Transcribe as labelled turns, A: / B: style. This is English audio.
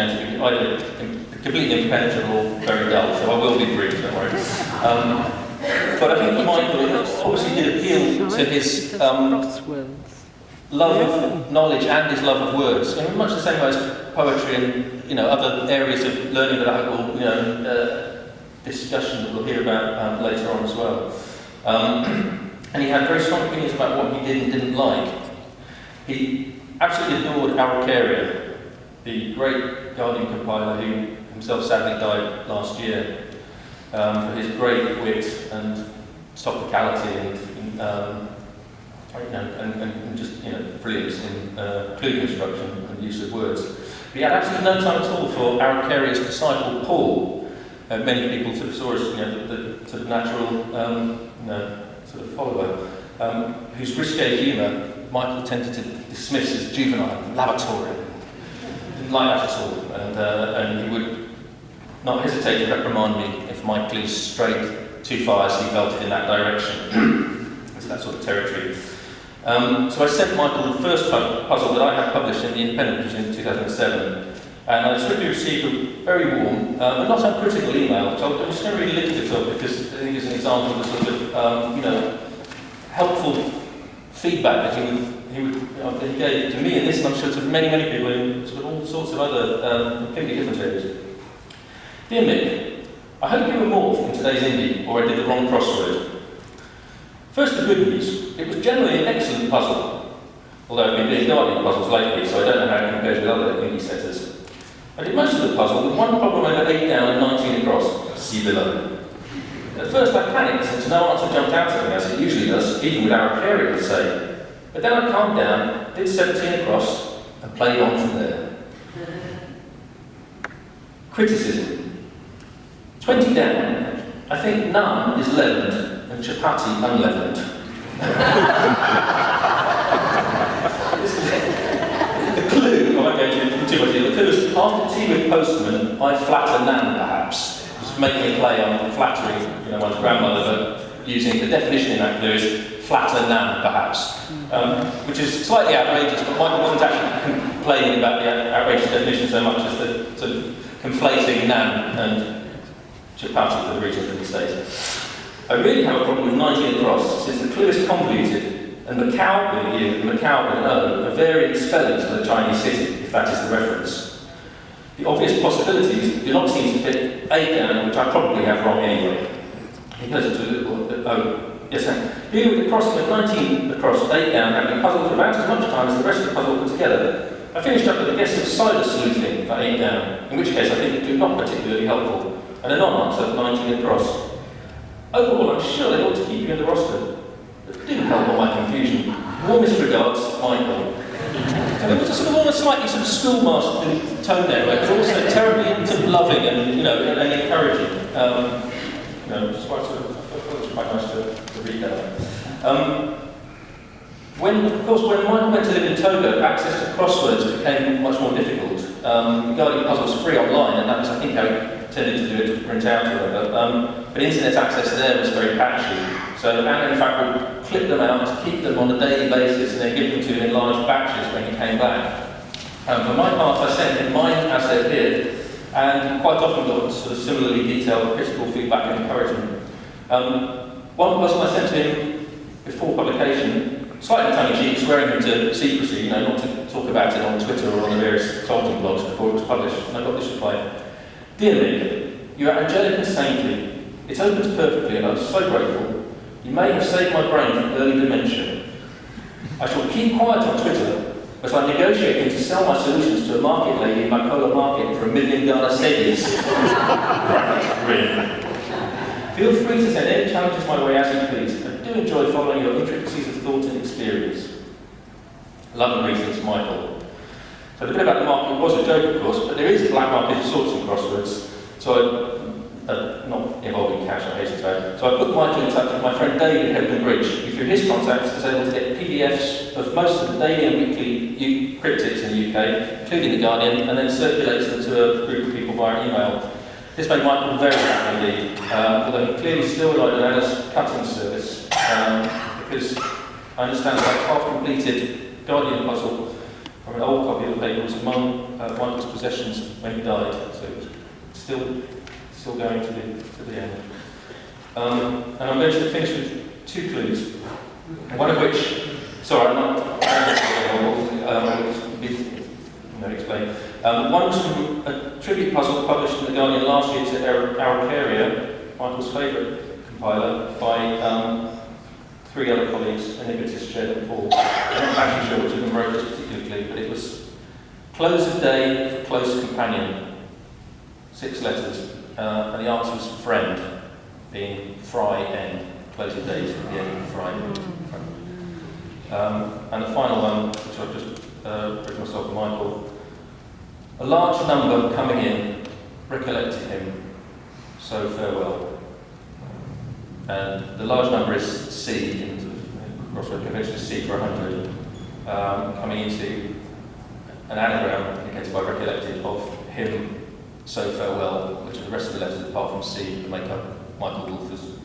A: going to be either completely impenetrable or very dull, so I will be brief, don't worry. But I think for Michael, it obviously did appeal to his love of knowledge and his love of words, in much the same way as poetry and other areas of learning that I hope will discussion that we'll hear about later on as well. And he had very strong opinions about what he did and didn't like. He absolutely adored Araucaria, the great Guardian compiler who himself sadly died last year, for his great wit and topicality and just brilliance in clue construction and use of words. But he had absolutely no time at all for Araucaria's disciple Paul. Many people sort of saw as the sort of natural sort of follower, whose risque humour Michael tended to dismiss as juvenile, lavatorium. Didn't like that at all, and he would not hesitate to reprimand me if my clues strayed too far as he felt it in that direction. It's that sort of territory. So I sent Michael the first puzzle that I had published in The Independent, which was in 2007, and I swiftly received a very warm, but not uncritical email, which I'm just going to read a little bit of because I think it's an example of the sort of helpful feedback that he gave to me in this, and I'm sure to many people in sort of all sorts of other completely different areas. Dear Mick, I hope you were morphed in today's indie, or I did the wrong crossword. First, the good news. It was generally an excellent puzzle, although I've been doing Guardian puzzles lately, so I don't know how it compares with other indie setters. I did most of the puzzle with one problem over 8 down and 19 across. See below. At first I panicked since no answer jumped out at me as it usually does, even with Araucaria to say. But then I calmed down, did 17 across, and played on from there. Criticism. 20 down. I think naan is leavened and chapati unleavened. The clue, I won't go into too much here, the clue is after tea with postman, I flatter naan perhaps. Just making a play on flattering, one's grandmother, but using the definition in that clue is flatter naan perhaps. Which is slightly outrageous, but Michael wasn't actually complaining about the outrageous definition so much as the sort of conflating naan and chapati for the regions of the state. I really have a problem with 19 across, since the clue is convoluted, and Macau with U and Macau with an O are varying spellings for the Chinese city, if that is the reference. The obvious possibilities do not seem to fit 8 down, which I probably have wrong anyway. He goes into a little, yes, dealing with the crossing of 19 across 8 down, having puzzled for about as much time as the rest of the puzzle put together, I finished up with a guess of cider sleuthing for 8 down, in which case I think it was not particularly helpful, and a non-answer for 19 across. Overall, I'm sure they ought to keep you in the roster, but do help on my confusion. Warmest regards, Michael. So there was a sort of almost slightly sort of schoolmaster tone there, but also terribly sort of loving and and encouraging. Which is quite quite nice to read that. When Michael went to live in Togo, access to crosswords became much more difficult. The Guardian puzzle was free online, and that was, I think, how he tended to do it, to print out or whatever. But internet access there was very patchy. So Anna, in fact, would clip them out, keep them on a daily basis, and then give them to him in large batches when he came back. For my part, I sent him mine as they appeared, and quite often got sort of similarly detailed critical feedback and encouragement. One puzzle I sent to him before publication, slightly tongue-in-cheek, swearing him to secrecy, not to talk about it on Twitter or on the various Tolkien blogs before it was published, and I got this reply. Dear Mick, you are angelic and saintly. It opens perfectly, and I'm so grateful. You may have saved my brain from early dementia. I shall keep quiet on Twitter, but I'm negotiating to sell my solutions to a market lady in Makola Market for $1 million cedis. Feel free to send any challenges my way as you please. I do enjoy following your intricacies of thought and experience. Love and greetings, Michael. So the bit about the market was a joke, of course, but there is a black market of sorts in crosswords. So not involving cash, I hasten to add. So I put Michael in touch with my friend David at Hebden Bridge, who through his contacts is able to get PDFs of most of the daily and weekly cryptics in the UK, including The Guardian, and then circulates them to a group of people via email. This made Michael very happy indeed, although he clearly still relied on Anna's cutting service, because I understand that half-completed Guardian puzzle from an old copy of the paper was among Michael's possessions when he died, so it was still going to the end. And I'm going to finish with 2 clues, one of which, sorry, I'm not explain. One was from a tribute puzzle published in The Guardian last year to Araucaria, Michael's favourite compiler, by 3 other colleagues, Inibitis, Jed and Paul. I'm not actually sure which of them wrote this particular clue, but it was close of day for close companion, 6 letters, and the answer was friend, being fry end, close of day to the end of fry. And the final one, which I've just written myself and Michael, a large number coming in recollected him, so farewell. And the large number is C, in crossword convention is C for 100, coming into an anagram indicated by recollected of him, so farewell, which are the rest of the letters apart from C to make up Michael Wolfer's.